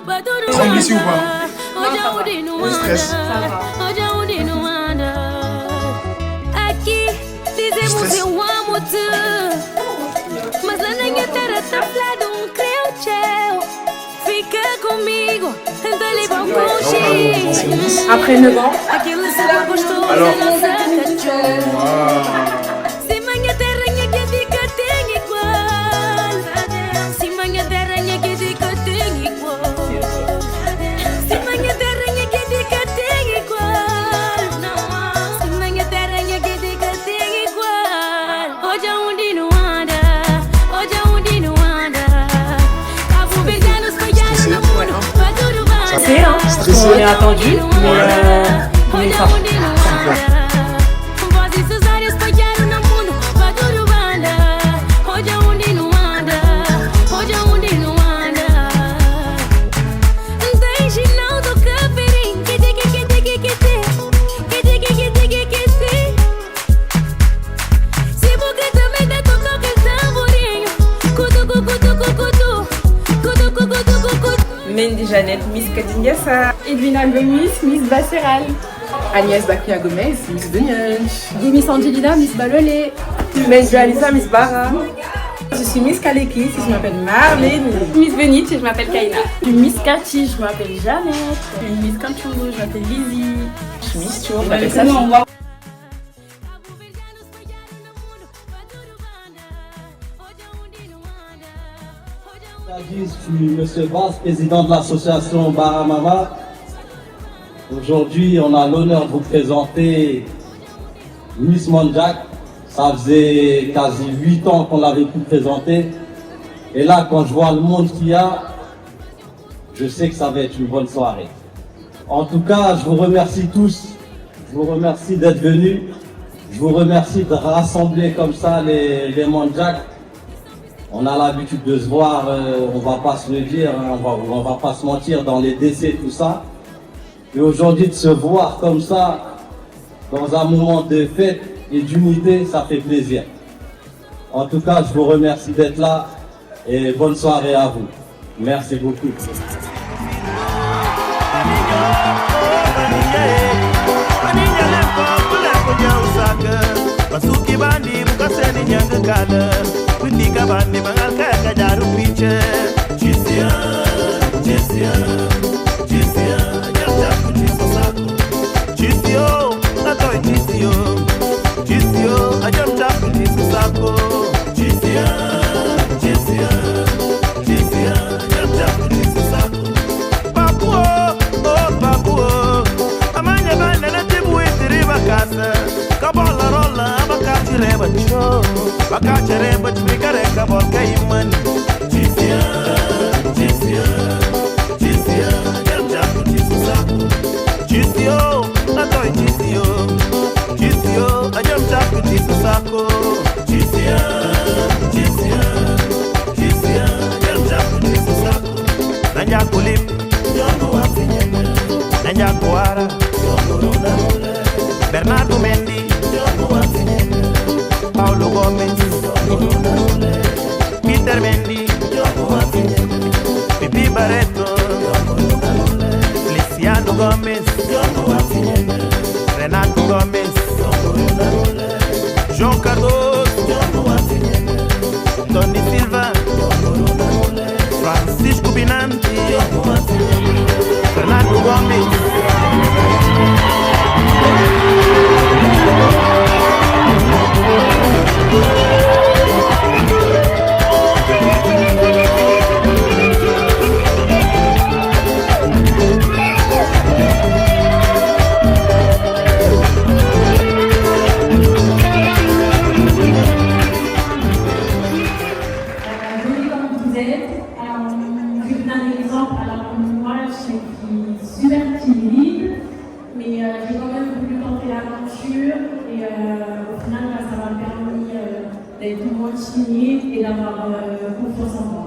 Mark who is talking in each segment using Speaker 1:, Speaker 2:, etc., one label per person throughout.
Speaker 1: Ça glisse ou pas? Le stress. Du stress.
Speaker 2: Après 9 ans.
Speaker 1: Alors.
Speaker 2: On est attendu, mais ça va.
Speaker 3: Mendy Jeannette, Miss Kadingasa.
Speaker 4: Edwina Gomis, Miss Basseral.
Speaker 5: Agnès Bakria Gomez, Miss Denyanch.
Speaker 4: Miss Angelina, Miss Balolé.
Speaker 3: Miss Alisa, Miss Bara.
Speaker 5: Je suis Miss Kaleki, je m'appelle Marlène.
Speaker 4: Miss Benit, je m'appelle Kaina.
Speaker 6: Je suis Miss Cathy, je m'appelle Jeannette. Je suis Miss Kanchungo, je m'appelle Lizzie.
Speaker 5: Je suis Miss Tour, je m'appelle Safi.
Speaker 7: Je suis M. Bass, président de l'association Baramama. Aujourd'hui, on a l'honneur de vous présenter Miss Mondiac. Ça faisait quasi 8 ans qu'on l'avait pu présenter. Et là, quand je vois le monde qu'il y a, je sais que ça va être une bonne soirée. En tout cas, je vous remercie tous. Je vous remercie d'être venus. Je vous remercie de rassembler comme ça les Mondiac. On a l'habitude de se voir, on va pas se le dire, hein, on va pas se mentir dans les décès, tout ça. Et aujourd'hui, de se voir comme ça, dans un moment de fête et d'unité, ça fait plaisir. En tout cas, je vous remercie d'être là et bonne soirée à vous. Merci beaucoup.
Speaker 8: Kunika bandi bangal kaka jaru piche Jisia, Jisia, Jisia Janja kutisa sako Jisio, natoi Jisio Jisio, ajamja kutisa sako Jisia, Jisia, Jisia Janja kutisa sako Papuo, oh papuo Amanya banda na tibu itiri bakasa Kabola rola bakati reba cho Bakati reba chwikare kabol kaiman Jisia, Jisia, Jisia Jamja kutisa sako Jisio, natoi Jisio Jisio, ajamja kutisa sako Jisia, Jisia, Jisia Jamja kutisa sako Nanja kulim, yongo wafinyene Nanja kuara, yongo rona mule Bernardo Mendy, yongo wafinyene Paulo Gomes, Peter Mendy, Pipi Barreto, Feliciano Gomes, Renato Gomes, João Cardoso, Tony Silva, Francisco Binanti, Renato Gomes.
Speaker 6: Et d'avoir confiance en moi.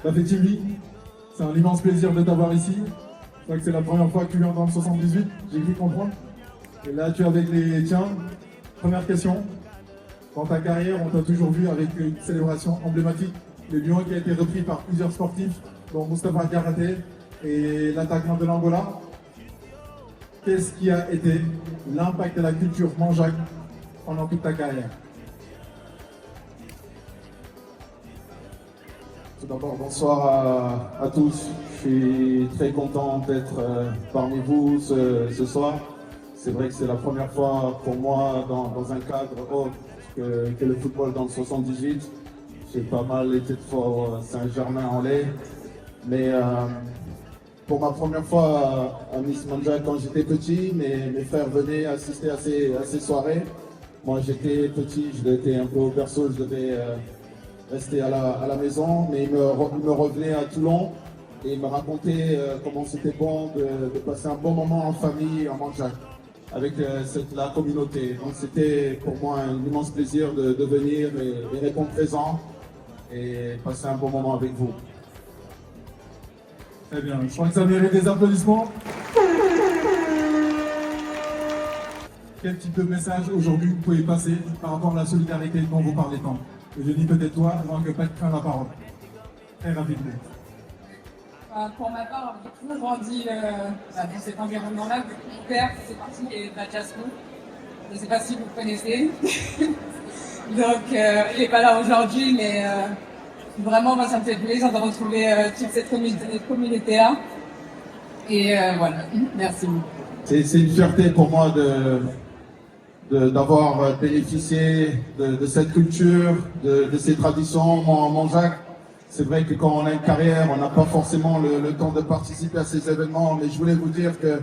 Speaker 9: Ça fait Timmy. C'est un immense plaisir de t'avoir ici. Je crois que c'est la première fois que tu viens dans le 78, j'ai cru comprendre. Et là, tu es avec les tiens. Première question. Dans ta carrière, on t'a toujours vu avec une célébration emblématique, le lion qui a été repris par plusieurs sportifs, dont Moustapha Karaté et l'attaquant de l'Angola. Qu'est-ce qui a été l'impact de la culture manjac pendant toute ta carrière? Tout d'abord, bonsoir à tous. Je suis très content d'être parmi vous ce soir. C'est vrai que c'est la première fois pour moi dans un cadre autre que le football dans le 78. J'ai pas mal été de fois au Saint-Germain-en-Laye. Mais pour ma première fois à Miss Manjac, quand j'étais petit, mes frères venaient assister à ces soirées. Moi j'étais petit, je devais être un peu au berceau, je devais rester à la maison, mais il me revenait à Toulon et il me racontait comment c'était bon de passer un bon moment en famille en Manjac avec la communauté. Donc c'était pour moi un immense plaisir de venir et répondre présent et passer un bon moment avec vous. Très bien, je crois que ça mérite des applaudissements. Quel type de message aujourd'hui vous pouvez passer par rapport à la solidarité dont vous parlez tant? Je dis peut-être toi, avant que Pat prenne la parole. Très rapidement.
Speaker 10: Pour ma part, j'ai toujours grandi dans cet environnement-là. Mon père faisait partie de la Jasco. Je ne sais pas si vous connaissez. Donc, il n'est pas là aujourd'hui, mais vraiment, moi, ça me fait plaisir de retrouver toute cette communauté-là. Et voilà, merci beaucoup.
Speaker 9: C'est une fierté pour moi d'avoir bénéficié de cette culture, de ces traditions en Manjac. C'est vrai que quand on a une carrière, on n'a pas forcément le temps de participer à ces événements, mais je voulais vous dire que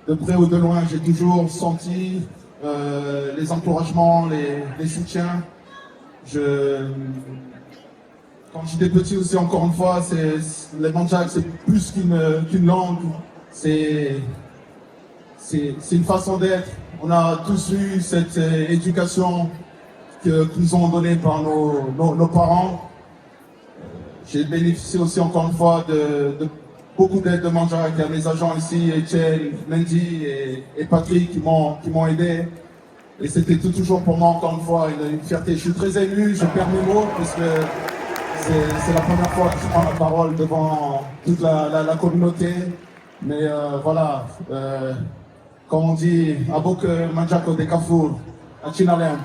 Speaker 9: de près ou de loin, j'ai toujours senti les encouragements, les soutiens. Quand j'étais petit aussi, encore une fois, les Manjac, c'est plus qu'une langue, c'est une façon d'être. On a tous eu cette éducation que nous ont donnée par nos parents. J'ai bénéficié aussi encore une fois de beaucoup d'aide de Manjac. Il y a mes agents ici, Etienne, Mendy et Patrick qui m'ont aidé. Et c'était toujours pour moi encore une fois une fierté. Je suis très ému, je perds mes mots parce que c'est la première fois que je prends la parole devant toute la communauté. Mais voilà, comme on dit, Abok Manjaco de Kafour, à Chinalem.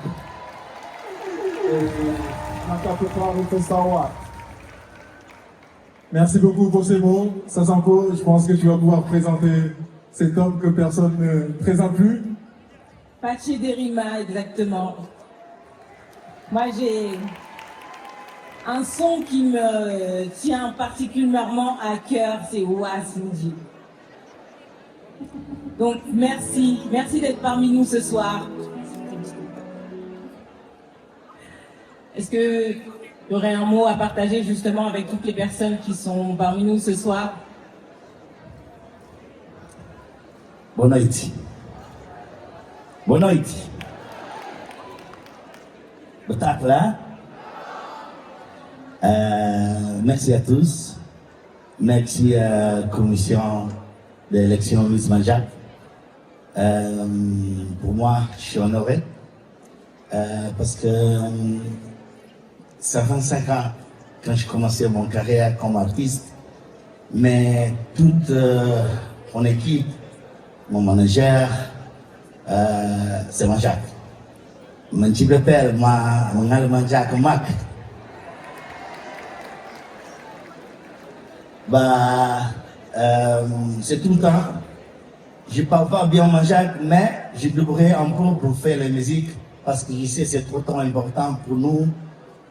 Speaker 9: Merci beaucoup pour ces mots. Sasanko, je pense que tu vas pouvoir présenter cet homme que personne ne présente plus.
Speaker 11: Pachi Derima, exactement. Moi, j'ai un son qui me tient particulièrement à cœur, c'est Ouasindi. Donc, merci d'être parmi nous ce soir. Est-ce que il y aurait un mot à partager justement avec toutes les personnes qui sont parmi nous ce soir?
Speaker 12: Bonne Haïti. Bonne Haïti. Là. Merci à tous. Merci à la commission d'élection Miss Manjac. Pour moi, je suis honoré parce que ça fait 25 ans quand j'ai commencé mon carrière comme artiste, mais toute mon équipe, mon manager, c'est Manjac. Mon petit père, mon Manjac, Mac. C'est tout le temps. Je ne parle pas bien Manjac, mais je devrais un peu pour faire la musique parce que je sais que c'est trop important pour nous.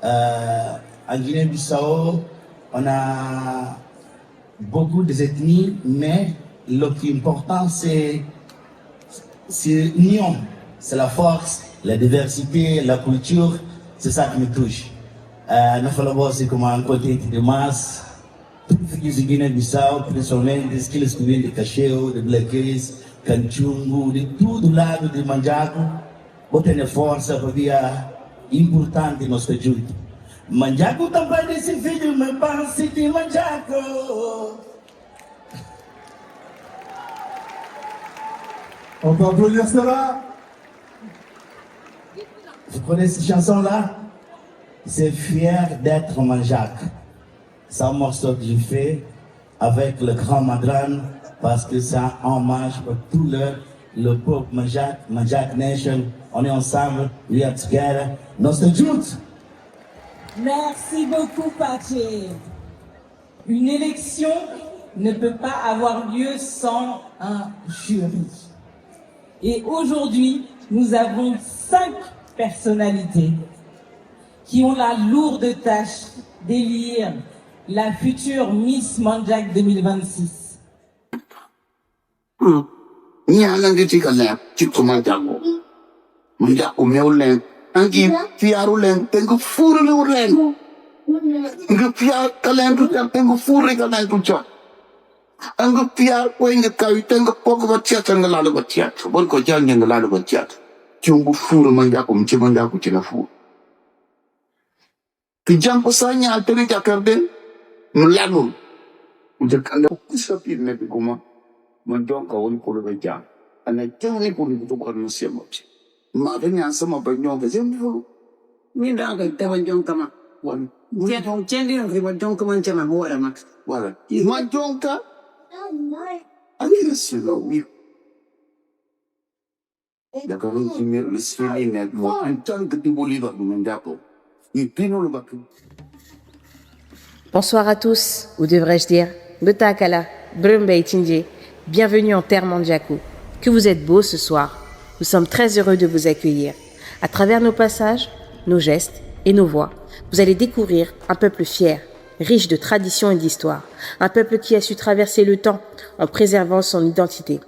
Speaker 12: En Guinée-Bissau, on a beaucoup d'ethnies, mais le plus important, c'est l'union, c'est la force, la diversité, la culture, c'est ça qui me touche. Nous faisons aussi comme un côté de masse, tout ce qui est Guinée-Bissau, principalement des skills qui viennent de Cacheo, de Blackers, Kanchungu, de tout le lado de Manjaco, pour une force, pour dire, importante de notre culture. Manjaku também desse filho, meu pai, se tem manjaco.
Speaker 9: On peut applaudir cela.
Speaker 12: Vous connaissez cette chanson-là? C'est fier d'être Manjac. C'est un morceau que j'ai fait avec le grand Madran parce que c'est un hommage pour tout le peuple Manjac, Manjac Nation. On est ensemble, we are together. Notre youth.
Speaker 11: Merci beaucoup, Paché. Une élection ne peut pas avoir lieu sans un jury. Et aujourd'hui, nous avons 5 personnalités qui ont la lourde tâche d'élire la future Miss Manjac 2026.
Speaker 13: Angi fiaru len tengo furu le len ngi fia talentu tengo furu talentu cha angi fia ko inga kai tengo poko batia tanga la batia bon ko jal nyanga la batia chumbu furu manga ko mchi manga ko china furu ti jampo sanya alteri jakarden no lanu je kanda ko sapi ne ko ma mon jonka won ko le ja ana tani ko ni to ko no sema Madanya sama banyak macam tu.
Speaker 14: Ni dah agak terbanjong kama.
Speaker 13: Wan.
Speaker 14: Dia orang cendil yang terbanjong kama macam mana orang mak.
Speaker 13: Wala. Banjong ka? Ani rasilau ni. Dah kalau kini rasilau ni mau ancan ketibuli tak menjatuh. Ini no le baku.
Speaker 15: Bonsoir à tous, ou devrais-je dire, Betakala, Brumbei Tindje, bienvenue en terre Mandjaku. Que vous êtes beaux ce soir. Nous sommes très heureux de vous accueillir. À travers nos passages, nos gestes et nos voix, vous allez découvrir un peuple fier, riche de traditions et d'histoire. Un peuple qui a su traverser le temps en préservant son identité.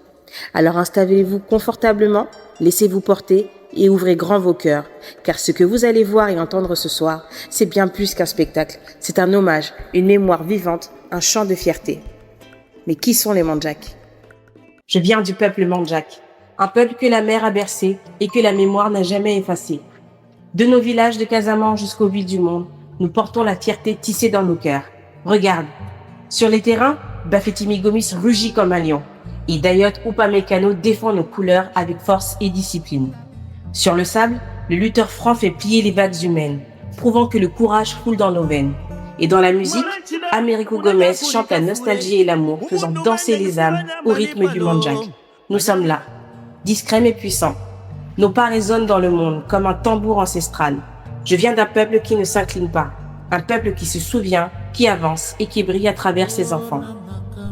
Speaker 15: Alors installez-vous confortablement, laissez-vous porter et ouvrez grand vos cœurs. Car ce que vous allez voir et entendre ce soir, c'est bien plus qu'un spectacle. C'est un hommage, une mémoire vivante, un chant de fierté. Mais qui sont les Mandjak? Je viens du peuple Mandjak. Un peuple que la mer a bercé et que la mémoire n'a jamais effacé. De nos villages de Casamance jusqu'aux villes du monde, nous portons la fierté tissée dans nos cœurs. Regarde, sur les terrains, Bafétimi Gomis rugit comme un lion. Et Dayot Upamecano défend nos couleurs avec force et discipline. Sur le sable, le lutteur franc fait plier les vagues humaines, prouvant que le courage coule dans nos veines. Et dans la musique, Américo Gomez chante la nostalgie et l'amour, faisant danser les âmes au rythme du Mandjak. Nous sommes là. Discret mais puissant. Nos pas résonnent dans le monde comme un tambour ancestral. Je viens d'un peuple qui ne s'incline pas. Un peuple qui se souvient, qui avance et qui brille à travers ses enfants.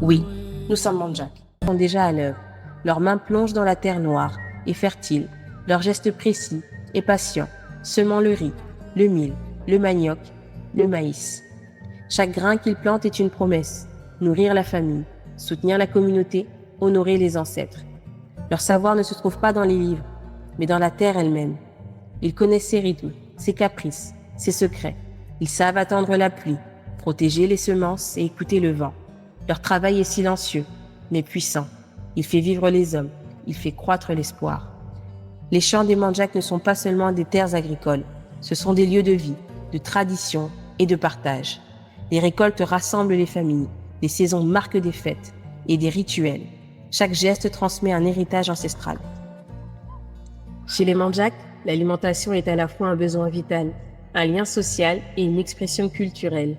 Speaker 15: Oui, nous sommes Mandjak. Ils sont déjà à l'œuvre. Leurs mains plongent dans la terre noire et fertile. Leurs gestes précis et patients, semant le riz, le mil, le manioc, le maïs. Chaque grain qu'ils plantent est une promesse. Nourrir la famille, soutenir la communauté, honorer les ancêtres. Leur savoir ne se trouve pas dans les livres, mais dans la terre elle-même. Ils connaissent ses rythmes, ses caprices, ses secrets. Ils savent attendre la pluie, protéger les semences et écouter le vent. Leur travail est silencieux, mais puissant. Il fait vivre les hommes, il fait croître l'espoir. Les champs des Mandjak ne sont pas seulement des terres agricoles, ce sont des lieux de vie, de tradition et de partage. Les récoltes rassemblent les familles, les saisons marquent des fêtes et des rituels. Chaque geste transmet un héritage ancestral. Chez les Mandjak, l'alimentation est à la fois un besoin vital, un lien social et une expression culturelle.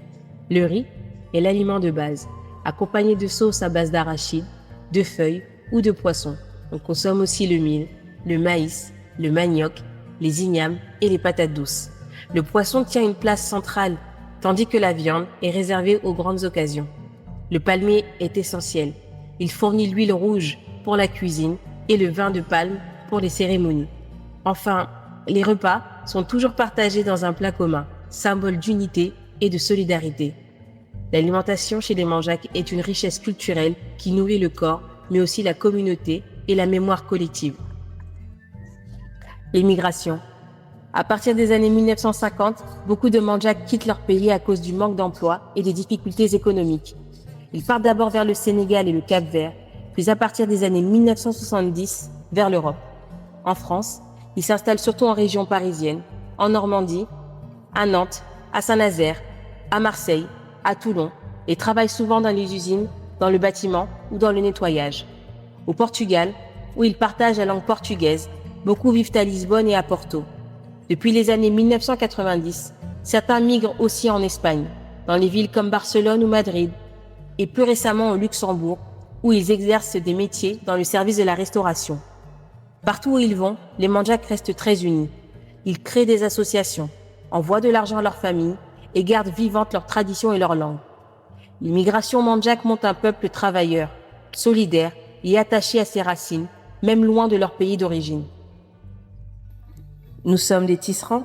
Speaker 15: Le riz est l'aliment de base, accompagné de sauces à base d'arachide, de feuilles ou de poissons. On consomme aussi le mil, le maïs, le manioc, les ignames et les patates douces. Le poisson tient une place centrale, tandis que la viande est réservée aux grandes occasions. Le palmier est essentiel. Il fournit l'huile rouge pour la cuisine et le vin de palme pour les cérémonies. Enfin, les repas sont toujours partagés dans un plat commun, symbole d'unité et de solidarité. L'alimentation chez les Mandjak est une richesse culturelle qui nourrit le corps, mais aussi la communauté et la mémoire collective. L'immigration. À partir des années 1950, beaucoup de Mandjak quittent leur pays à cause du manque d'emploi et des difficultés économiques. Ils partent d'abord vers le Sénégal et le Cap-Vert, puis à partir des années 1970, vers l'Europe. En France, ils s'installent surtout en région parisienne, en Normandie, à Nantes, à Saint-Nazaire, à Marseille, à Toulon et travaillent souvent dans les usines, dans le bâtiment ou dans le nettoyage. Au Portugal, où ils partagent la langue portugaise, beaucoup vivent à Lisbonne et à Porto. Depuis les années 1990, certains migrent aussi en Espagne, dans les villes comme Barcelone ou Madrid, et plus récemment au Luxembourg, où ils exercent des métiers dans le service de la restauration. Partout où ils vont, les Mandjaks restent très unis. Ils créent des associations, envoient de l'argent à leur famille et gardent vivantes leurs traditions et leur langue. L'immigration mandjak montre un peuple travailleur, solidaire et attaché à ses racines, même loin de leur pays d'origine. Nous sommes des tisserands.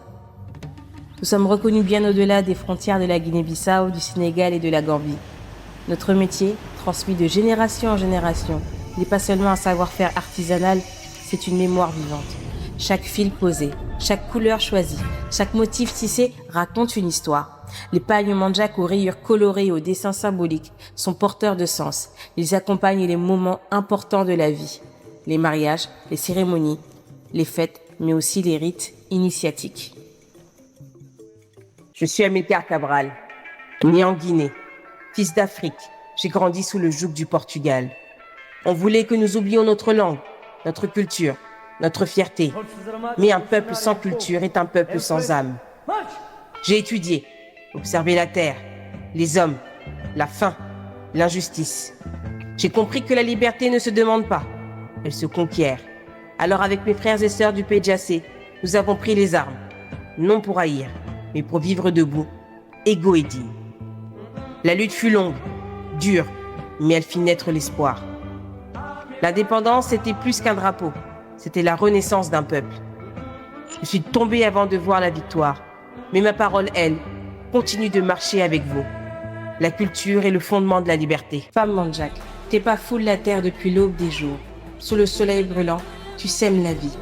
Speaker 15: Nous sommes reconnus bien au-delà des frontières de la Guinée-Bissau, du Sénégal et de la Gambie. Notre métier, transmis de génération en génération, n'est pas seulement un savoir-faire artisanal, c'est une mémoire vivante. Chaque fil posé, chaque couleur choisie, chaque motif tissé raconte une histoire. Les pagnes mandjak aux rayures colorées et aux dessins symboliques sont porteurs de sens. Ils accompagnent les moments importants de la vie. Les mariages, les cérémonies, les fêtes, mais aussi les rites initiatiques. Je suis Amilcar Cabral, né en Guinée, fils d'Afrique. J'ai grandi sous le joug du Portugal. On voulait que nous oublions notre langue, notre culture, notre fierté. Mais un peuple sans culture est un peuple sans âme. J'ai étudié, observé la terre, les hommes, la faim, l'injustice. J'ai compris que la liberté ne se demande pas, elle se conquiert. Alors avec mes frères et sœurs du PJC, nous avons pris les armes, non pour haïr, mais pour vivre debout, égaux et dignes. La lutte fut longue, dure, mais elle fit naître l'espoir. L'indépendance était plus qu'un drapeau, c'était la renaissance d'un peuple. Je suis tombé avant de voir la victoire, mais ma parole, elle, continue de marcher avec vous. La culture est le fondement de la liberté. Femme mandjak, tes pas foulent la terre depuis l'aube des jours. Sous le soleil brûlant, tu sèmes la vie.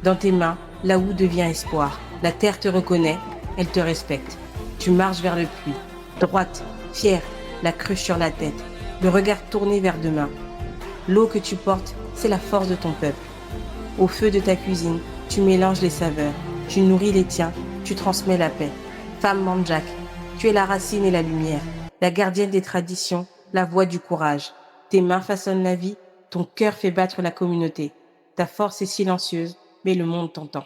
Speaker 15: Dans tes mains, la houe devient espoir. La terre te reconnaît, elle te respecte. Tu marches vers le puits, droite, fière, la cruche sur la tête, le regard tourné vers demain. L'eau que tu portes, c'est la force de ton peuple. Au feu de ta cuisine, tu mélanges les saveurs, tu nourris les tiens, tu transmets la paix. Femme mandjak, tu es la racine et la lumière, la gardienne des traditions, la voix du courage. Tes mains façonnent la vie, ton cœur fait battre la communauté. Ta force est silencieuse, mais le monde t'entend.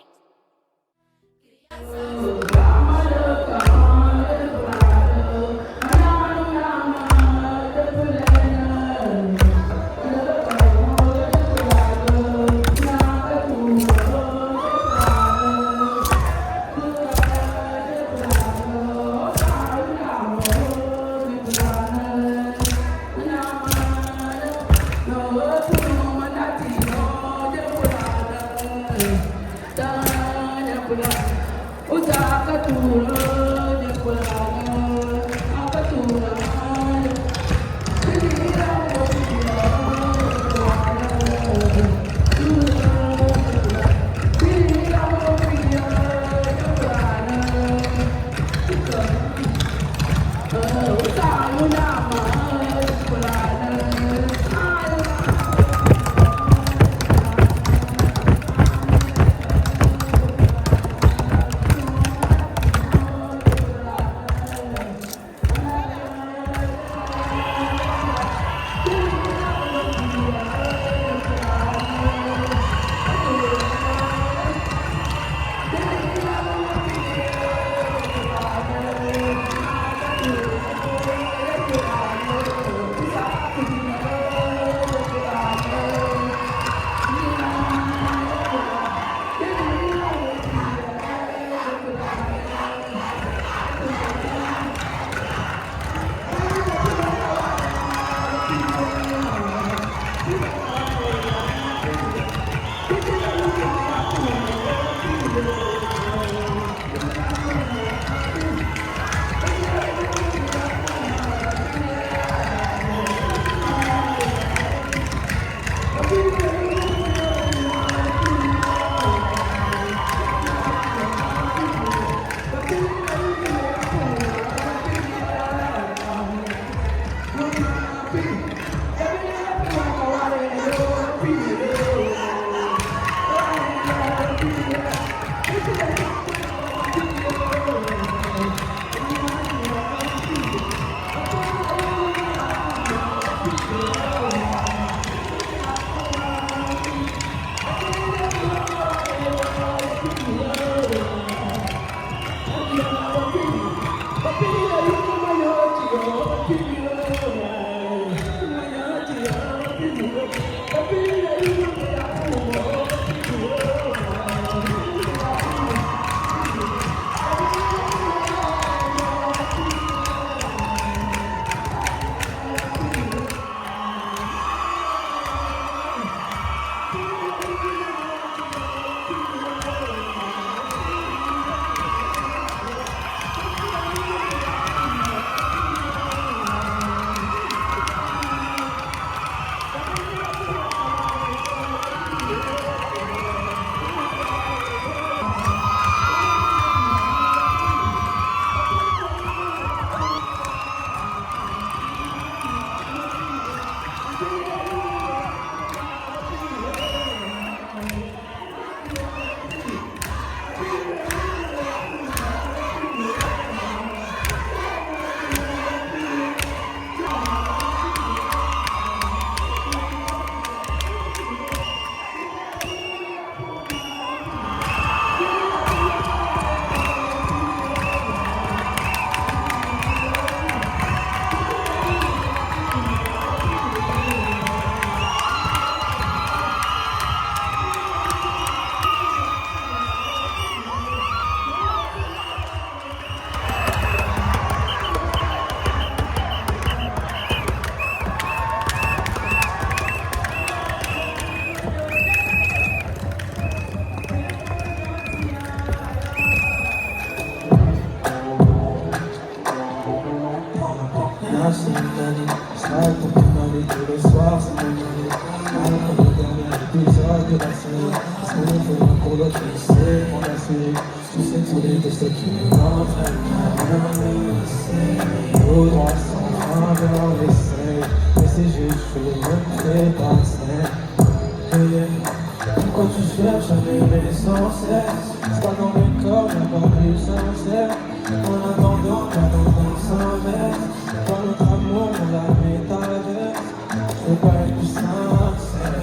Speaker 16: Quand tu cherches à m'aimer sans cesse, c'est pas dans le corps, y'a pas plus sincère. En attendant, j'attends sans mètres. Dans notre amour, on la métaverse. Je veux pas être plus sincère,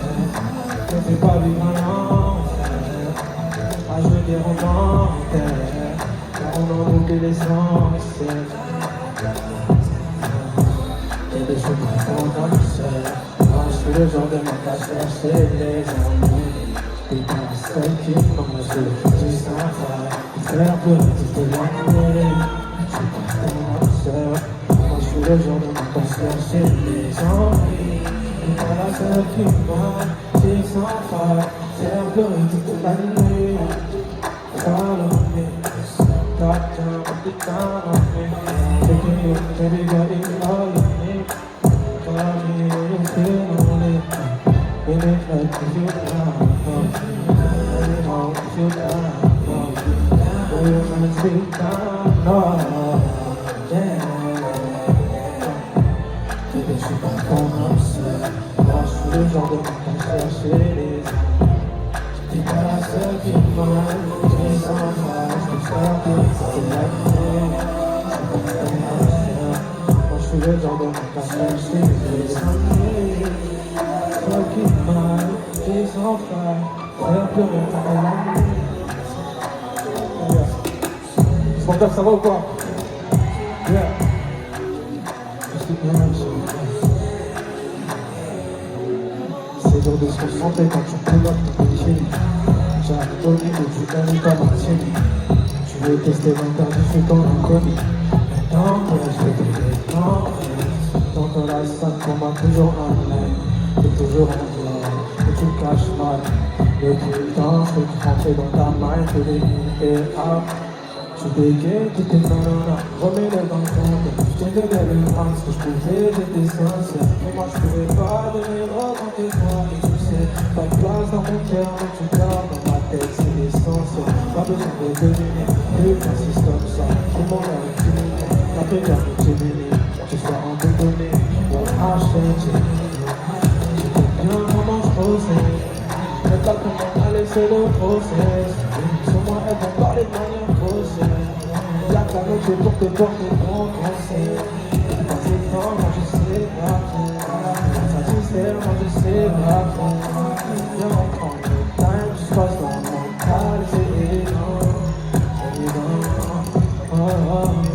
Speaker 16: je fais pas vivre un enfer. À jouer des romans en terre, car on en oublie l'essentiel. Y'a des choses qui font dans le ciel. Je suis le genre de mec à chercher les amis. T'es pas la seule qui m'a joué du sympa. Faire pleurer toute l'année. Je suis pas tellement seul. Moi je suis le genre de mec à chercher les amis. T'es pas la seule qui m'a dit sans faille. Faire pleurer toute l'année. Follow me, got down, put it down on me. Taking you, baby girl, it's all you need. Call me when you feel lonely. When it hurts, if you down, when it home, if you down, when you're gonna speak down, no, yeah. Bébé, je suis pas ton homme seul. Moi, je suis le genre de mec à chercher les amis. T'es pas la seule qui m'aime, j'ai sans faille. Je peux faire des c'est la vie. C'est pas tellement seul. Moi, je suis le genre de mec à chercher les amis. Toi qui m'aime, j'ai sans faille. Faire pleurer toute la nuit.
Speaker 9: Spontax, ça va ou quoi? Yeah.
Speaker 16: C'est dur de se concentrer quand tu pilotes ton métier. J'ai abandonné que tu gagnes ta Martini. Tu veux tester l'interdit, je suis dans l'inconnu. Maintenant, je vais te l'entrer. Tant que la salle qu'on m'a toujours amené. T'es toujours en l'air, et tu le caches mal. Depuis le temps, je peux rentrer dans ta main, je vais et up. Tu bégayes, tu t'es nanana, remets-le dans le compte. Je t'ai donné le grand, ce que je pouvais, j'étais sincère. Mais moi je pouvais pas donner raconter toi. Et tu sais, pas de place dans mon cœur, mais tu gardes dans ma tête, c'est l'essentiel. Pas besoin de deviner, plus c'est comme ça. Tout le monde a une criminelle, t'as fait bien que tu bénis. Tu sois en te donner, on achète, j'ai bien comment je procède. Mais pas comment aller, c'est le process. Sur moi, elles vont parler de manière faussée. La canotte, c'est pour te porter bon conseil. Pas c'est temps, moi je sais pas faire. Satisfaire, moi je sais pas faire. Viens en prendre le time, tu passes dans mon mental, c'est évident. C'est évident. Oh, oh, oh.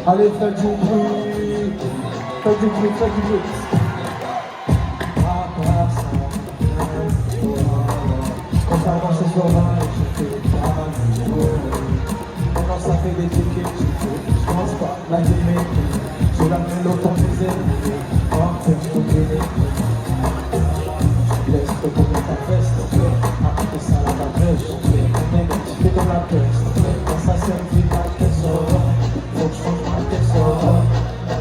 Speaker 16: Allez, faites du bruit. Faites du bruit, faites du bruit. Quand ça avance sur la je fais pas. Maintenant ça fait des tickets, je pense pas la limite. J'ai la mélodie des ennemis. En fait, je peux laisse retourner ta veste. Après ça la brèche. Tu fais dans la peste. Quand ça servit ma caisse, faut que je change ma caisse.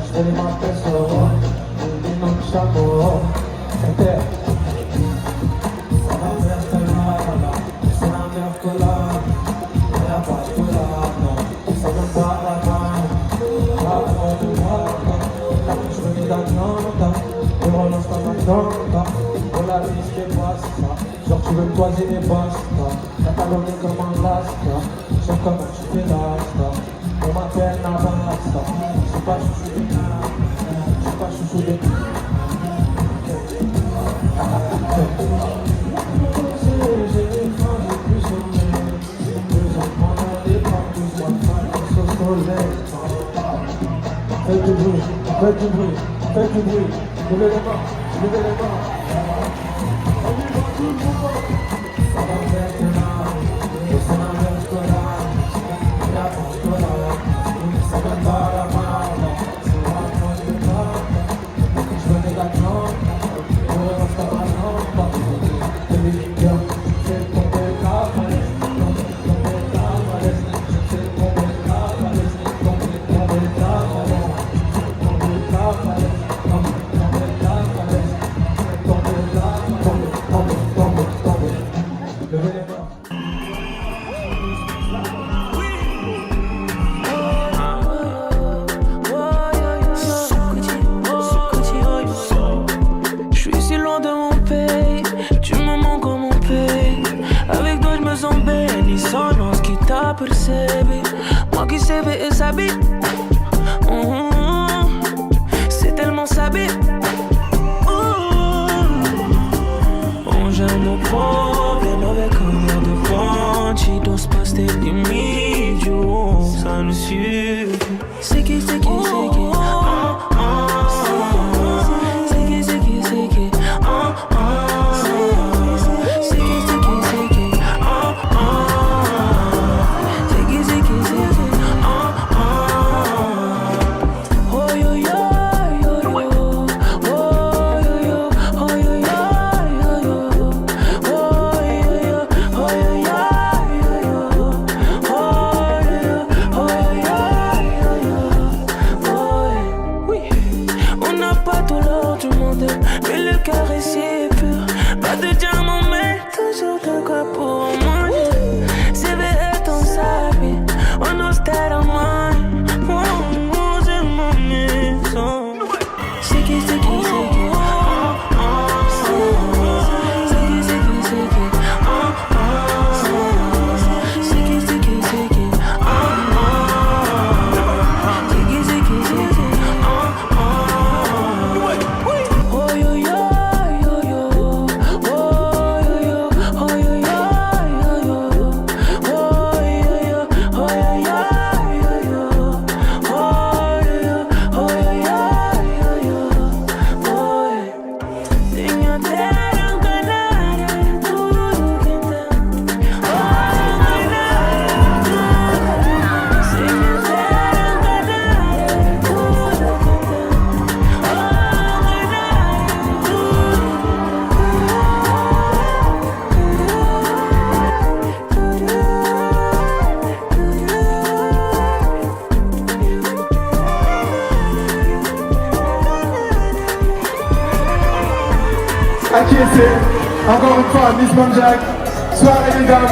Speaker 16: Je vais ma caisse. Des noms de chameau. Inter. Genre tu veux me toiser les basses, Catalogne comme un Alaska. Je sais comment tu fais l'asta. On m'appelle Navasta. Je suis pas chouchou des nains. Je suis pas chouchou des nains. J'ai des femmes, j'ai plus sommeil. Deux enfants dans les bras, 12 mois de vacances au soleil. Faites du bruit, faites du bruit, faites du bruit. Levez les mains, levez les mains.
Speaker 17: Moi qui savais et sabé, c'est tellement sabé. On gère nos problèmes avec un verre de punch. Dans ce passe des limites, ça nous suffit. C'est qui, c'est qui, c'est qui.
Speaker 16: Acquiescez, encore une fois, Miss Monjack, soirée les dames.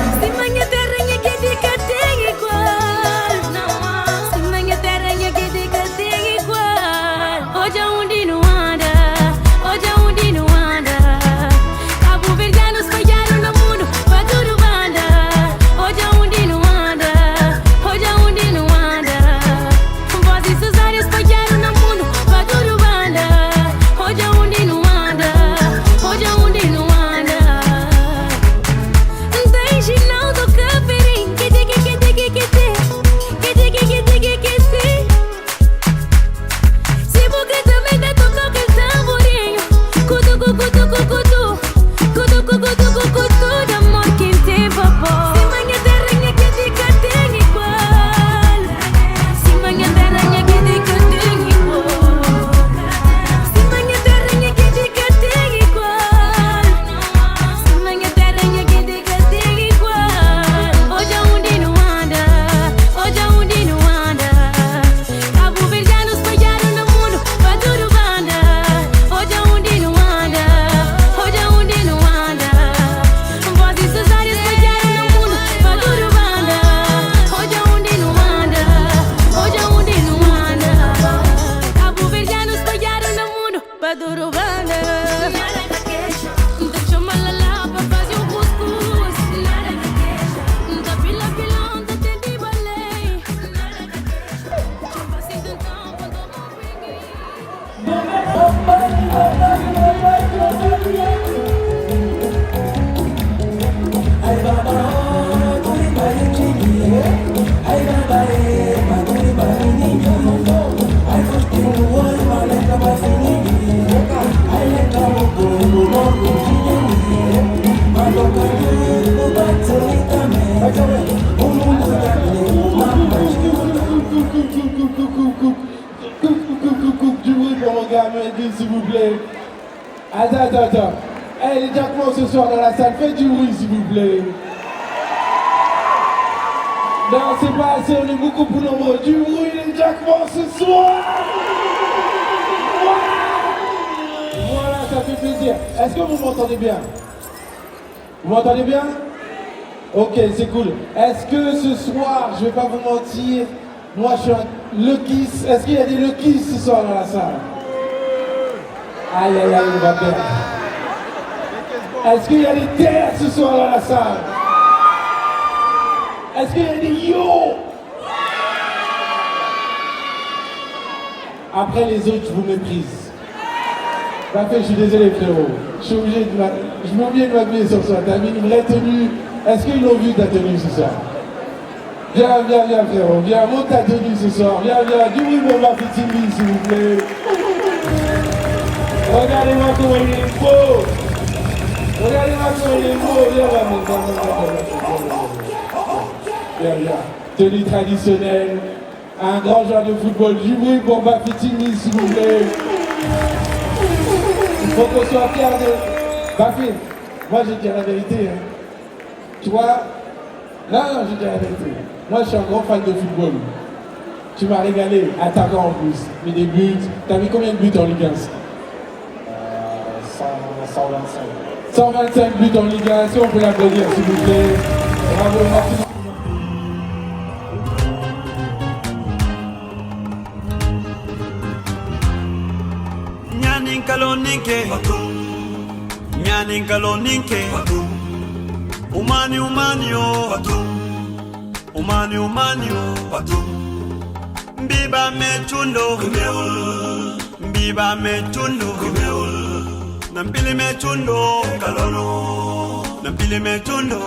Speaker 1: Não
Speaker 9: Attends. Eh, les Jackmans ce soir dans la salle, faites du bruit s'il vous plaît. Non, c'est pas assez, on est beaucoup plus nombreux. Du bruit les Jackmans ce soir. Voilà, ça fait plaisir. Est-ce que vous m'entendez bien? Vous m'entendez bien? Ok, c'est cool. Est-ce que ce soir, je vais pas vous mentir, moi je suis un Lucky's. Est-ce qu'il y a des Lucky's ce soir dans la salle? Aïe, on va perdre. Est-ce qu'il y a des terres ce soir dans la salle? Est-ce qu'il y a des yo? Après les autres, je vous méprise. Parfait, je suis désolé frérot. Je m'ai oublié de m'habiller ce soir. T'as mis une vraie tenue. Est-ce qu'ils l'ont vu ta tenue ce soir? Viens frérot. Viens, monte ta tenue ce soir. Viens. Du bruit pour ma petite vie s'il vous plaît. Regardez-moi comment il est beau. Viens. Tenue traditionnelle. Un grand joueur de football. Du bruit pour ma petite vie s'il vous plaît. Il faut qu'on soit fiers de... Bafé, moi je dis la vérité. Hein. Tu vois? Non, je dis la vérité. Moi je suis un grand fan de football. Tu m'as régalé, attaquant en plus. Mais des buts. T'as mis combien de buts en Ligue 1?
Speaker 16: 125.
Speaker 9: 125 buts en Ligue 1. Est-ce qu'on peut l'applaudir s'il vous plaît? Bravo, merci.
Speaker 8: Nyaninkaloninke Umani Mbiba mechundo Nampili mechundo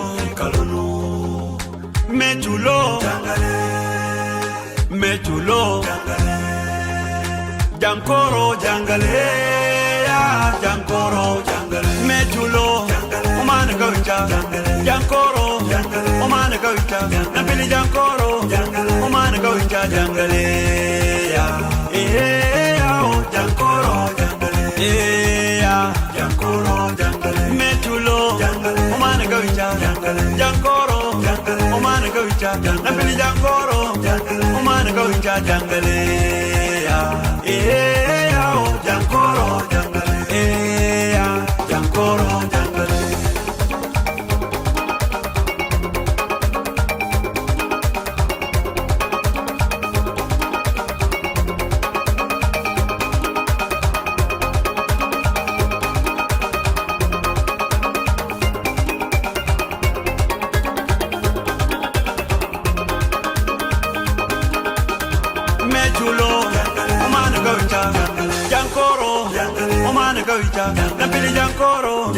Speaker 8: Mechulo Jankoro jangale Mechulo Umane gaucha Jankoro Umane gaucha Nampili jankoro Umane gaucha jangale Jankoro Jankoro Mechulo Umane gaucha Jankoro Umane gaucha Nampili jankoro Umane gaucha jangale Jankoro Nampili jankoro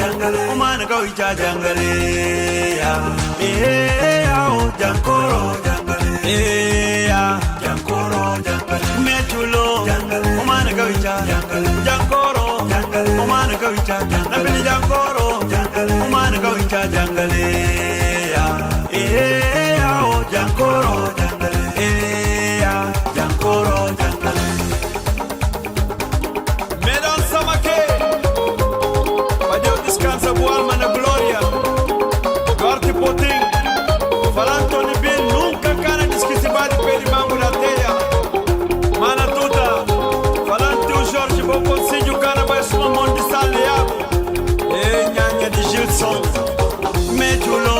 Speaker 8: Umane gaucha jangale Jankoro Mechulo Umane gaucha Jankoro Umane gaucha Nampili jankoro Umane gaucha jangale Jankoro Mechulo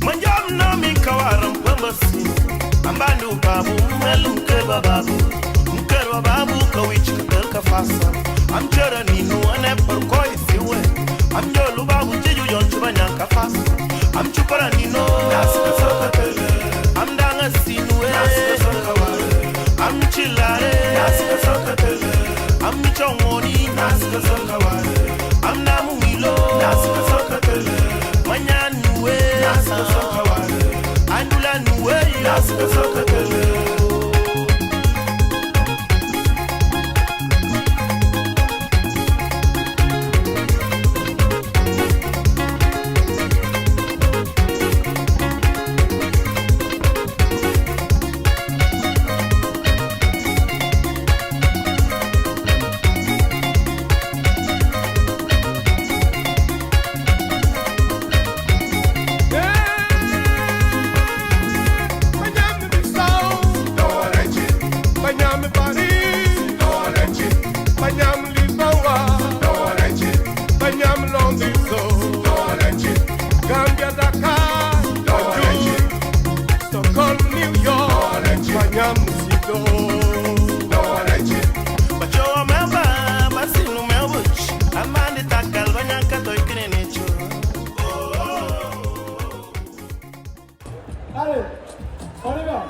Speaker 8: Manjam no mi kawaram pambasi ambandu babu melum keba babu mkerwa babu kawich ka fasa am jara ni no ane por koi siwe am jolu babu jeju jon chubanya ka fasa am chupara ni no naska sokatele am danga sinwe naska sokawale am chilare naska sokatele am chongoni naska sokawale am namu milo naska sokatele manyanuwe naska sokawale andula nuwe naska sokatele.
Speaker 16: Allez, on y va.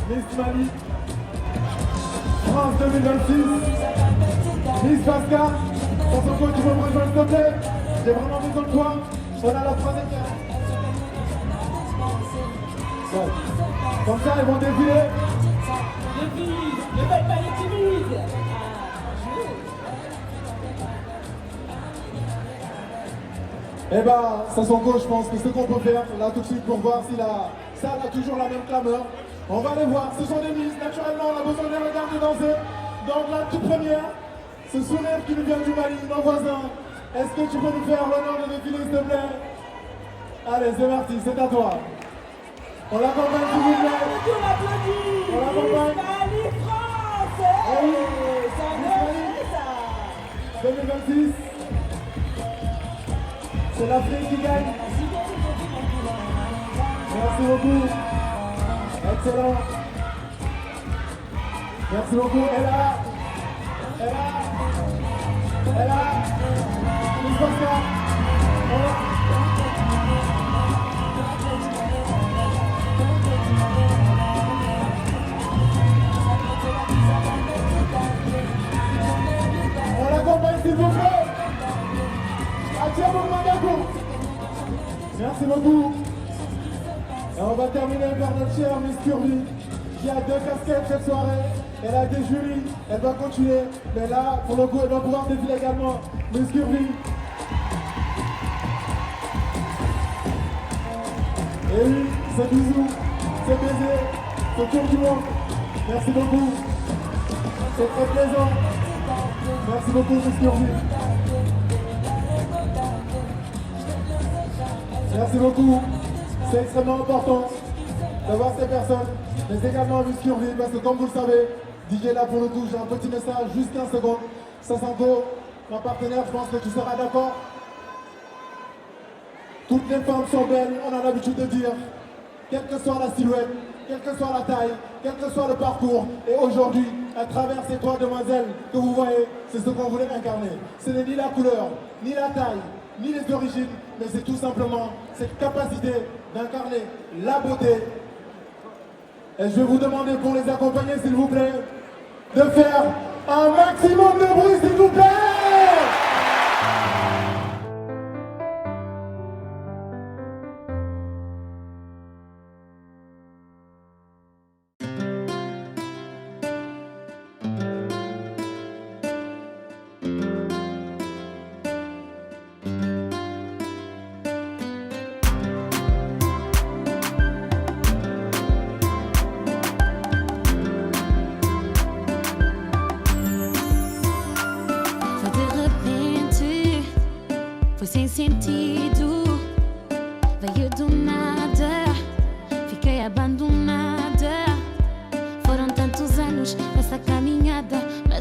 Speaker 16: Miss Mali, France 2026, Miss Pascal, Sonsoko, tu peux me rejoindre s'il te plaît? J'ai vraiment besoin de toi. On a la troisième carte. Bon. Comme ça, ils vont défiler.
Speaker 11: Les filles, ne faites pas les timides.
Speaker 16: Eh ben, Sonsoko, je pense que ce qu'on peut faire là tout de suite pour voir si la salle a toujours la même clameur. On va les voir, ce sont des miss, naturellement on a besoin de les regarder danser. Donc la toute première, ce sourire qui nous vient du Mali, nos voisins. Est-ce que tu peux nous faire l'honneur de défiler s'il te plaît? Allez, c'est parti, c'est à toi. On l'accompagne s'il vous plaît. On l'accompagne.
Speaker 11: Mali France.
Speaker 16: Eh oui,
Speaker 11: ça
Speaker 16: Mali 2026. C'est l'Afrique qui gagne. Merci beaucoup. Excellent. Merci beaucoup. Elle a. Miss Pascal. On l'accompagne s'il vous plaît. Merci beaucoup. Et on va terminer par notre chère Miss Curvy, qui a 2 casquettes cette soirée. Elle a des jurys, elle va continuer. Mais là, pour le coup, elle va pouvoir défiler également. Miss Curvy. Et oui, c'est bisous, c'est baiser, c'est tour du monde. Merci beaucoup. C'est très plaisant. Merci beaucoup, Miss Curvy. Merci beaucoup. C'est extrêmement important d'avoir ces personnes, mais également Miss Curvy, parce que comme vous le savez, DJ là pour le coup, j'ai un petit message, juste 15 secondes. Sonsoko, ma partenaire, je pense que tu seras d'accord. Toutes les femmes sont belles, on a l'habitude de dire, quelle que soit la silhouette, quelle que soit la taille, quel que soit le parcours. Et aujourd'hui, à travers ces 3 demoiselles que vous voyez, c'est ce qu'on voulait incarner. Ce n'est ni la couleur, ni la taille, ni les origines, mais c'est tout simplement cette capacité d'incarner la beauté. Et je vais vous demander pour les accompagner, s'il vous plaît, de faire un maximum de bruit, s'il vous plaît.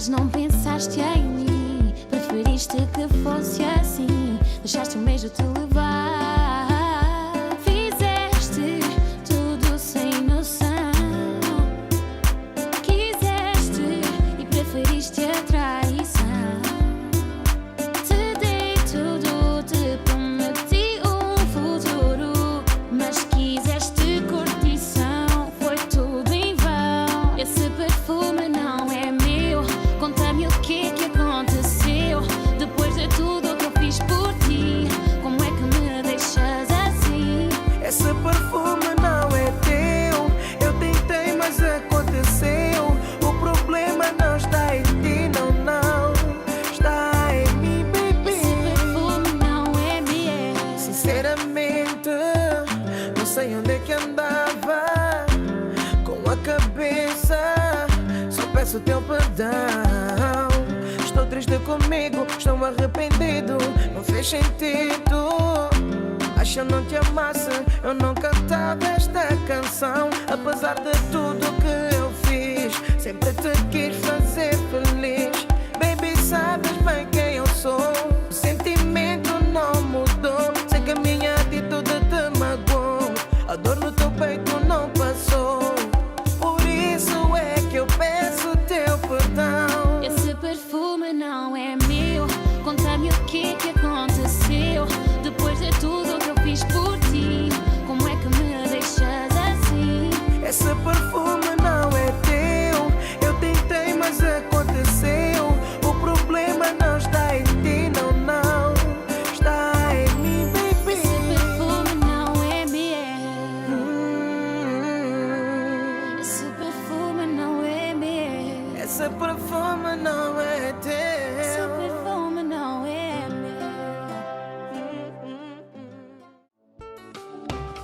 Speaker 1: vezes não pensaste em mim, preferiste que fosse assim, deixaste um beijo te levar. Fizeste tudo sem noção, quiseste e preferiste a traição. Te dei tudo, te prometi um futuro, mas quiseste curtição, foi tudo em vão. Esse perfume não é meu, conta-me o que aconteceu. Depois de tudo que eu fiz por ti, como é que me deixas assim?
Speaker 17: Esse perfume não é teu, eu tentei mas aconteceu. O problema não está em ti, não, não, está em mim, baby.
Speaker 1: Esse perfume não é meu.
Speaker 17: Sinceramente, não sei onde é que andava com a cabeça, só peço teu perdão. Estou triste comigo, estou arrependido, não fez sentido. Acho que eu não te amasse, eu não cantava esta canção. Apesar de tudo que eu fiz, sempre te quis fazer feliz. Baby, sabes bem quem eu sou, o sentimento não mudou. Sei que a minha atitude te magoou, a dor no teu peito não passou. Por isso é que eu peço teu perdão.
Speaker 1: Esse perfume não é meu, conta-me o que aconteceu. Depois de tudo que eu fiz por ti, como é que me deixas assim?
Speaker 17: Esse perfume não é teu, eu tentei mas aconteceu. O problema não está em ti, não, não, está em mim, baby.
Speaker 1: Esse perfume não é meu. Esse perfume não é meu.
Speaker 17: Esse perfume não é teu.
Speaker 1: Esse perfume não é meu.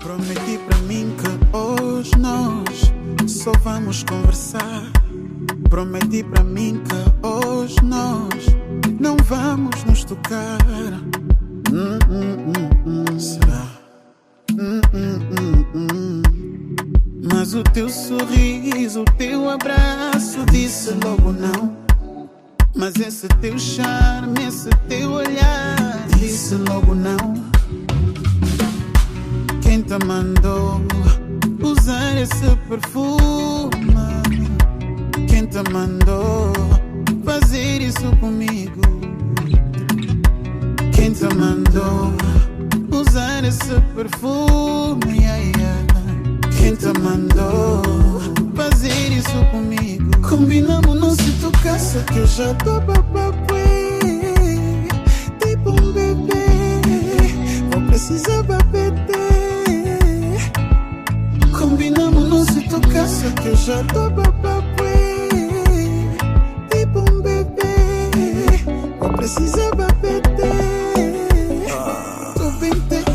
Speaker 18: Prometi pra mim que hoje nós só vamos conversar. Prometi pra mim que hoje nós não vamos nos tocar. Será? Mas o teu sorriso, o teu abraço disse logo não. Mas esse teu charme, esse teu olhar disse logo não. Quem te mandou usar esse perfume? Quem te mandou fazer isso comigo? Quem te mandou usar esse perfume? Quem te mandou fazer isso comigo? Combinamos não se tocasse que eu já tô bababé, tipo um bebê, vou precisar babete. Combinamos não se tocasse que eu já tô bababé, tipo um bebê, vou precisar babete. Tô bem tete,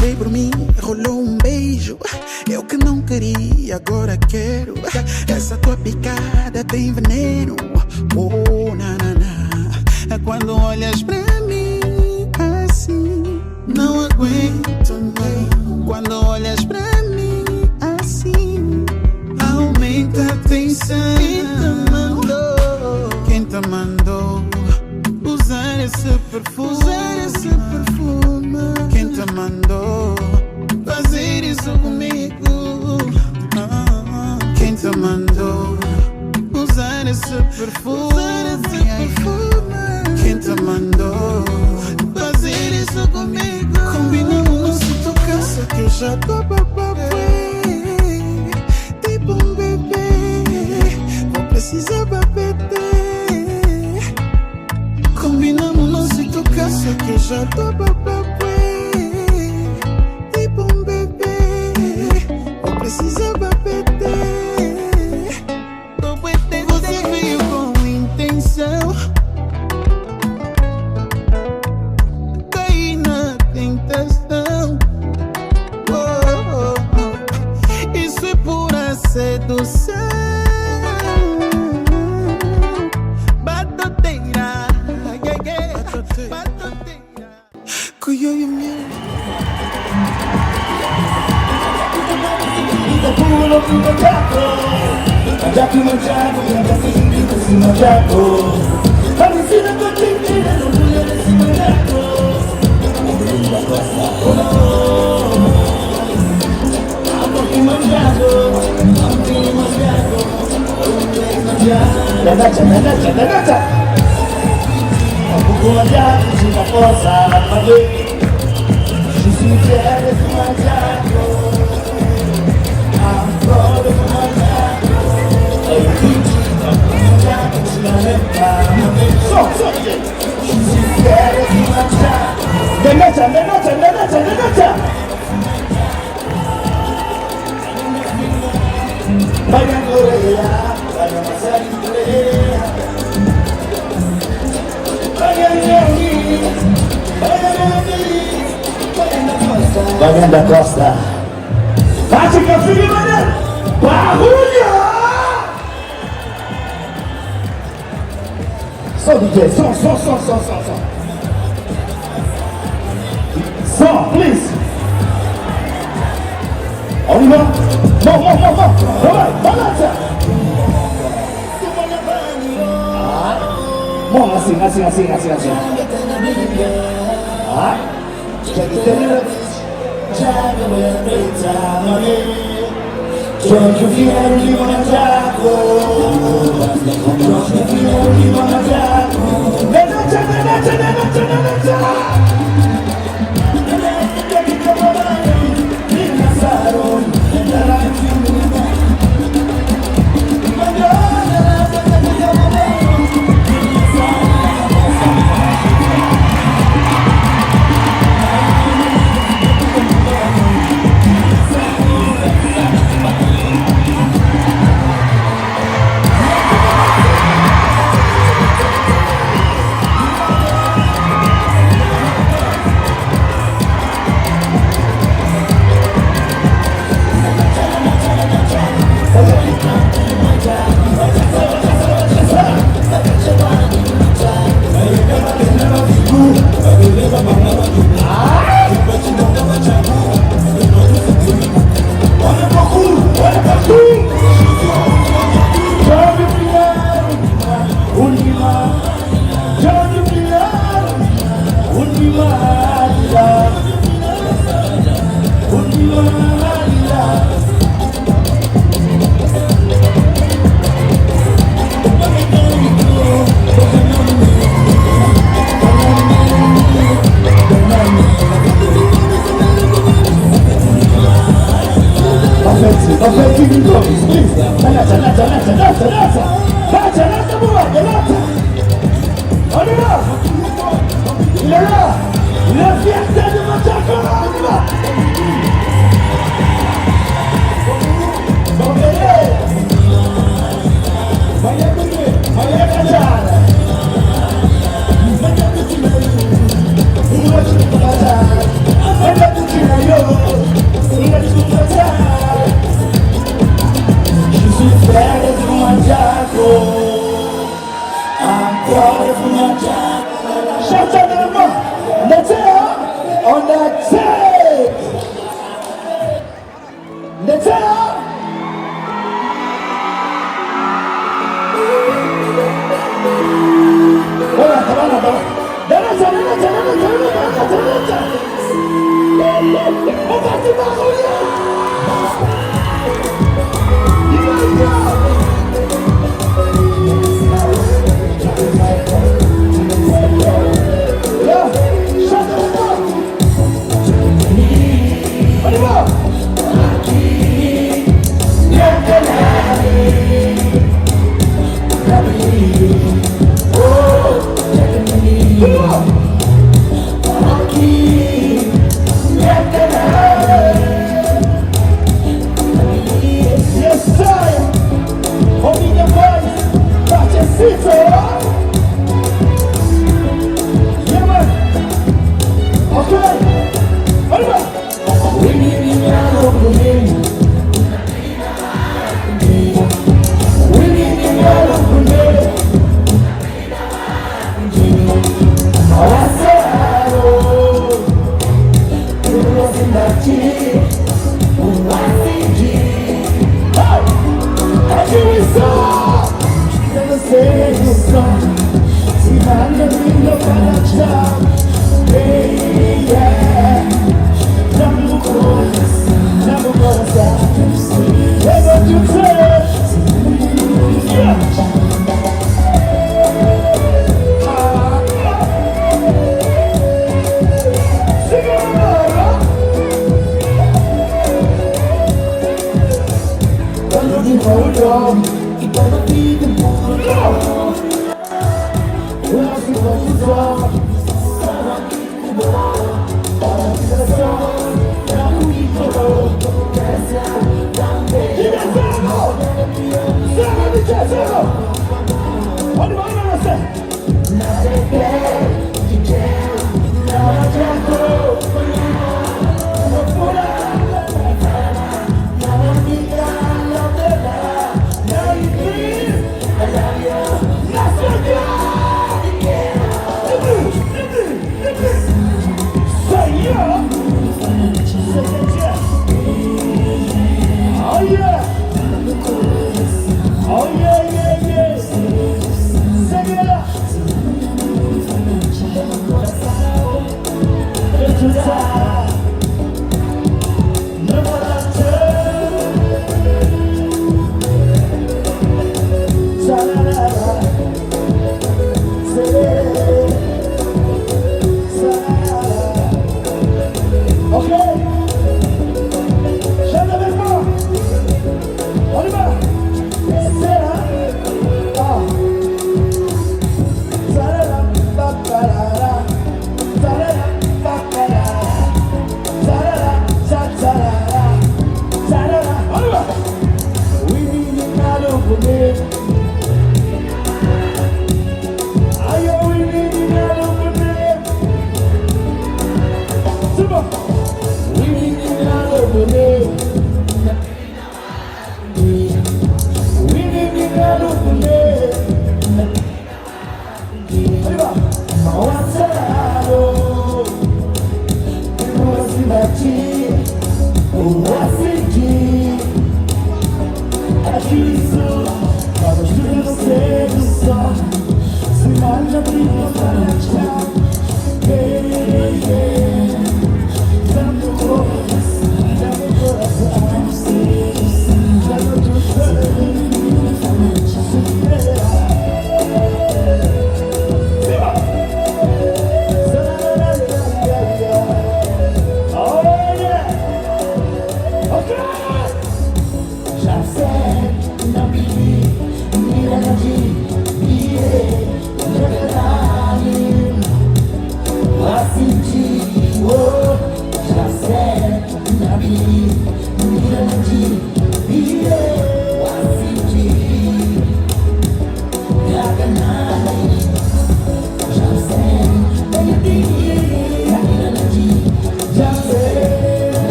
Speaker 18: veio por mim, rolou um beijo. Eu que não queria, agora quero. Essa tua picada tem veneno. Oh, na, na, na. Quando olhas pra mim assim, não aguento nem. Quando olhas pra mim assim, aumenta a tensão. Quem te mandou usar esse perfume? Quem te mandou fazer isso comigo? Quem te mandou usar esse perfume? Quem te mandou fazer isso comigo? Combinamos não se tocasse que eu já tô bababé, tipo um bebê, vou precisar babete. Combinamos não se tocasse que eu já tô bababé, tipo um bebê, vou precisar babete. Você veio com intenção, caí na tentação. Isso é pura sedução. Batoteira, batoteira. Cuyo miel.
Speaker 16: Pulo, pulo, gato. Mangiato, mangiato, e adesso ci dico sì.
Speaker 18: Je suis fier de Mandiago. I'm proud of Mandiago. Tu n'as même pas. Je suis fier de Mandiago. Des notes. Vayan Corea, vayan Masai Corea. Vayan da Costa. Bate que eu fui, mano! Barulho! Som, DJ, som. Som, please. On y va? Vai, balança! Bom, assim. Ah, Giorgio Fiero di Mangiaco.
Speaker 16: sei do som. Se manda brilho para tchau. Dá-me o coração, dá-me o coração. Eu vou te dizer. E toda vida mudou. O nosso confusão para mim mudou. Para a vida só pra mim mudou. Essa também na TV, DJ, na radio.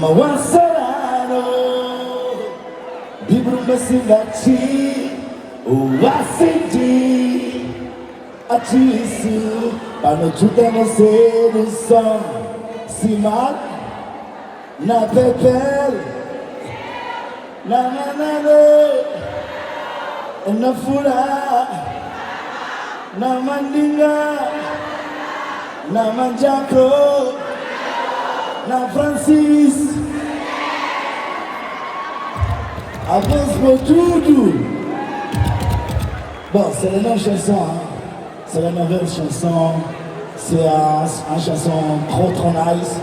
Speaker 16: Mawasarano di Brumbasingati Uwasindi Atisu Panochuta no sedu som Simak Na pepel Na nanane Na fura Na mandinga Na manjako Na Francis Avance pour tout. Bon, c'est la même chanson, hein. C'est la nouvelle chanson. C'est une chanson trop nice.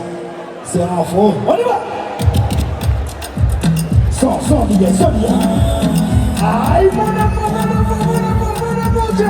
Speaker 16: C'est un afro. On y va. Son bien. Aïe, mon amour, Dieu.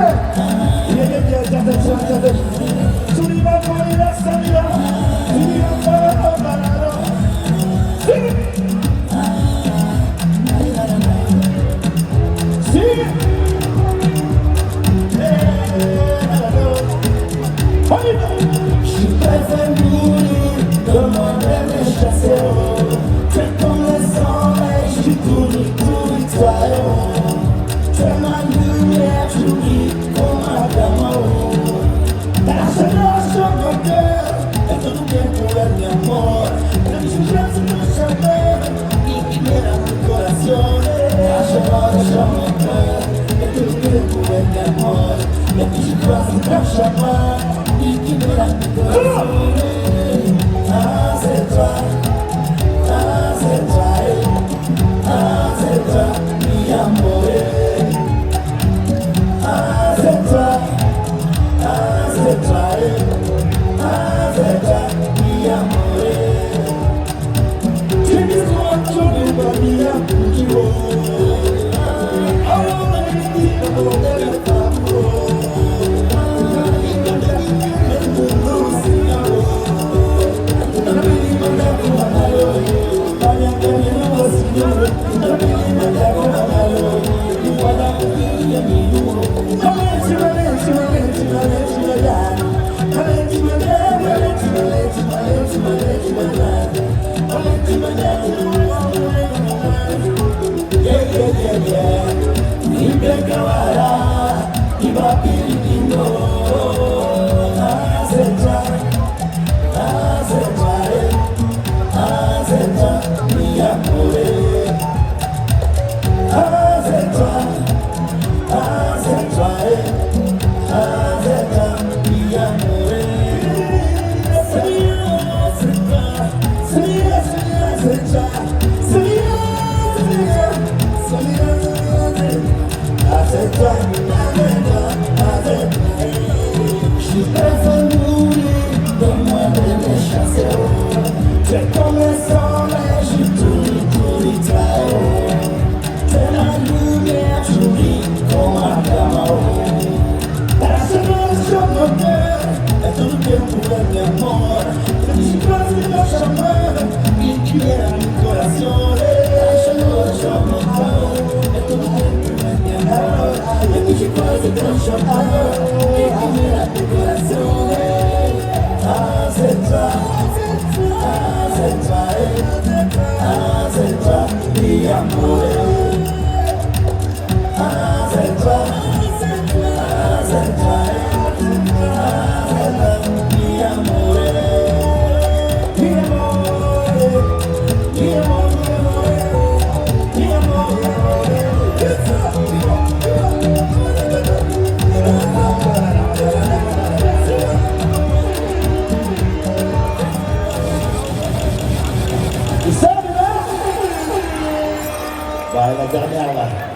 Speaker 12: La dernière là.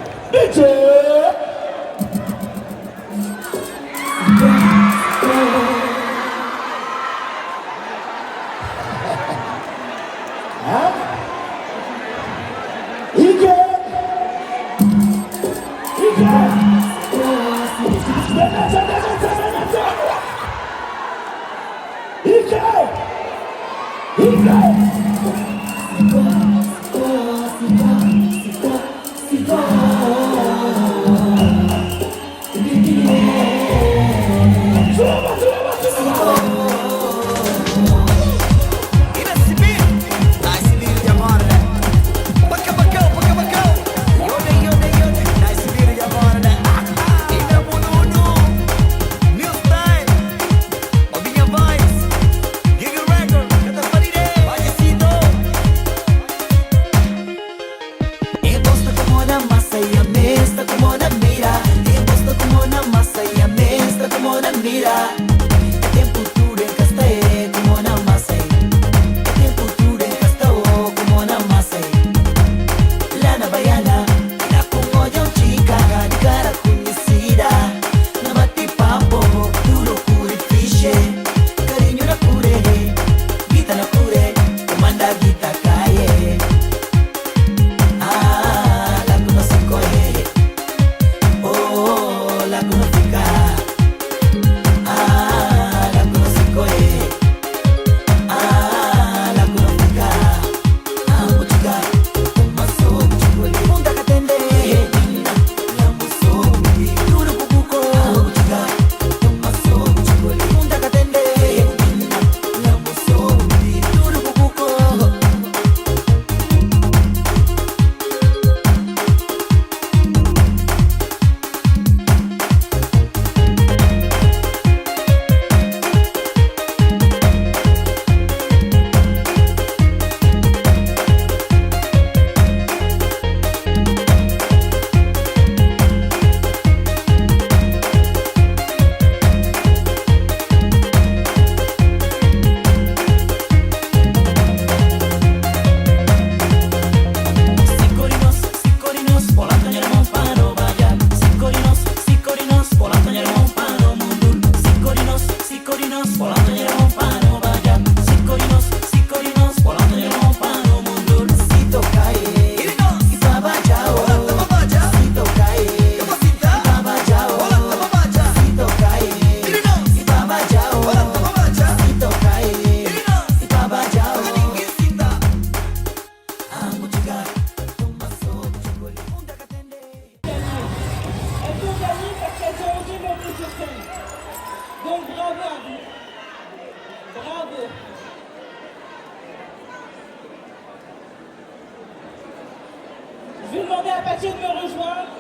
Speaker 11: Je vais demander à Patio de me rejoindre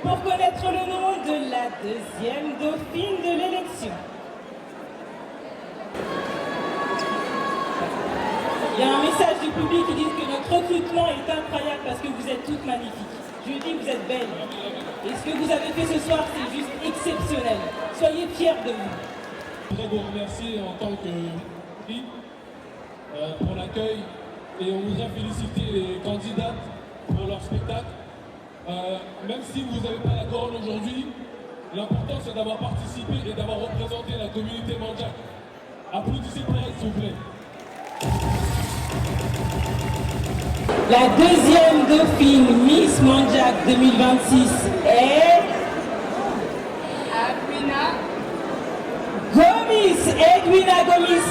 Speaker 11: pour connaître le nom de la deuxième dauphine de l'élection. Il y a un message du public qui dit que notre recrutement est incroyable parce que vous êtes toutes magnifiques. Je dis que vous êtes belles. Et ce que vous avez fait ce soir, c'est juste exceptionnel. Soyez fiers de vous.
Speaker 19: Je voudrais vous remercier en tant que prix pour l'accueil et on voudrait féliciter les candidates pour leur spectacle. Même si vous n'avez pas la couronne aujourd'hui, l'important c'est d'avoir participé et d'avoir représenté la communauté Mandjak. Applaudissez pour elle, s'il vous plaît.
Speaker 11: La deuxième dauphine Miss Mandjak 2026 est Edwina Gomis,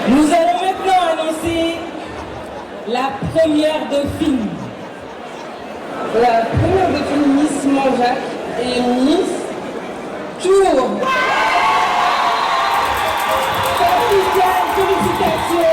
Speaker 11: Nous allons maintenant annoncer la première dauphine.
Speaker 3: La première dauphine Miss Mandjak et Miss Tour.
Speaker 11: Félicitations.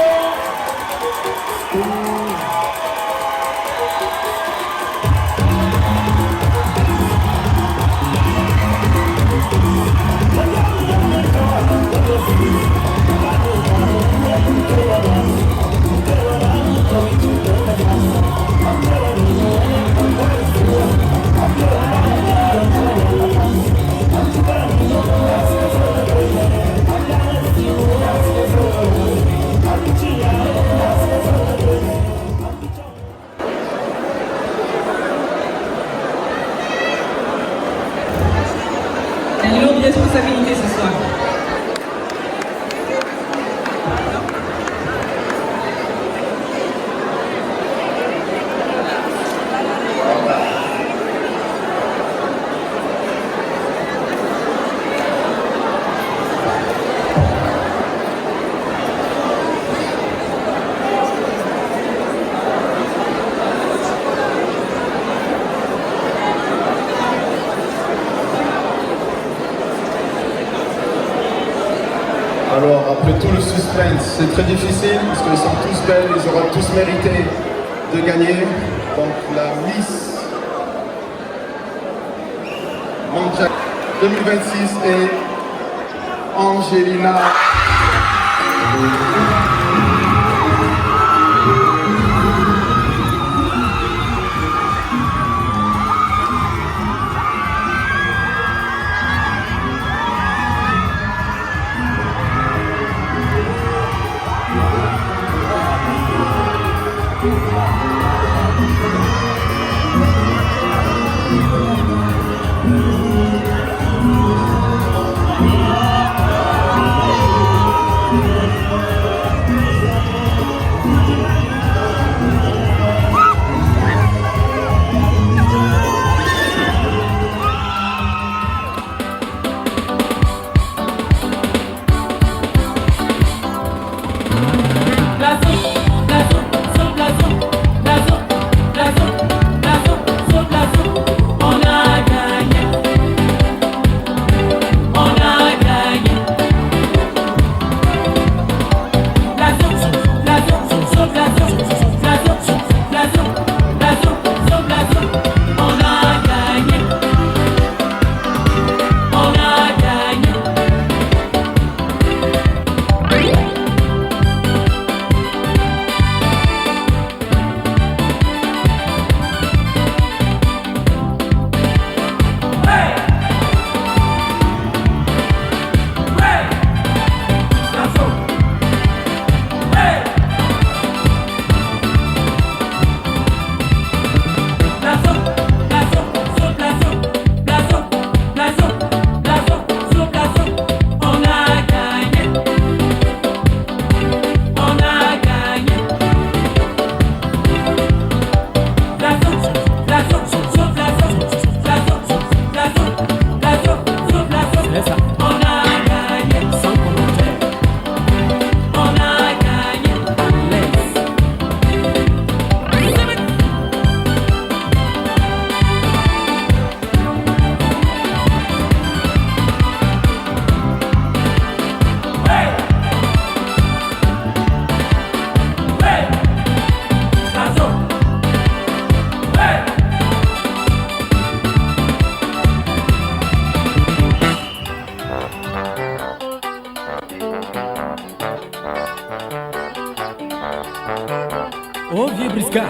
Speaker 3: Une lourde responsabilité ce soir.
Speaker 9: Alors, après tout le suspense, c'est très difficile parce qu'ils sont tous belles, ils auront tous mérité de gagner. Donc, la Miss Mandjak 2026 est Angelina.
Speaker 20: Niska.